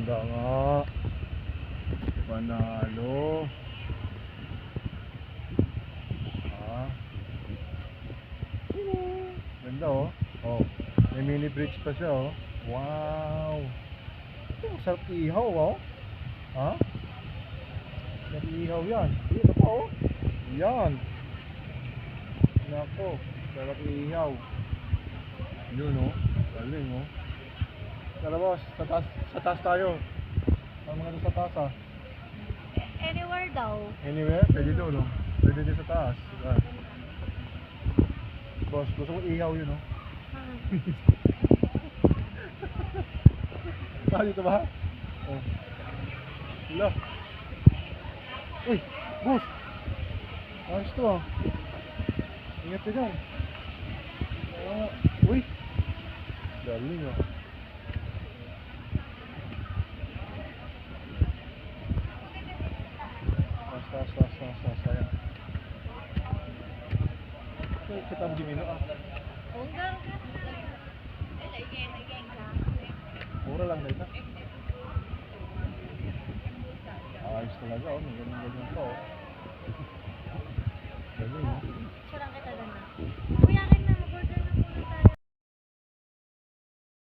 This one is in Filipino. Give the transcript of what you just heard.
Ganda nga. Panalo. Ganda oh. Oh, may mini bridge pa siya oh. Wow. Ito, sarap ihaw oh. Ha? Sarap ihaw yan. Ito pa oh. Yan. Nako, sarap ihaw. Yun oh. Galing oh. Tara boss, sa taas tayo. Tama nga doon sa taas ah. Anywhere daw. Anywhere? Pwede doon oh. Pwede din sa taas. Boss, gusto mo ihaw yun oh. Ah, dito ba? Oh. Wala. Uy, boss. Ayos to ah. Ingat ka dyan. Uy. Galing ah. Sayang. Kita ang Jimino ah. Mura lang dito. Ayos talaga oh. Ganyan pa oh.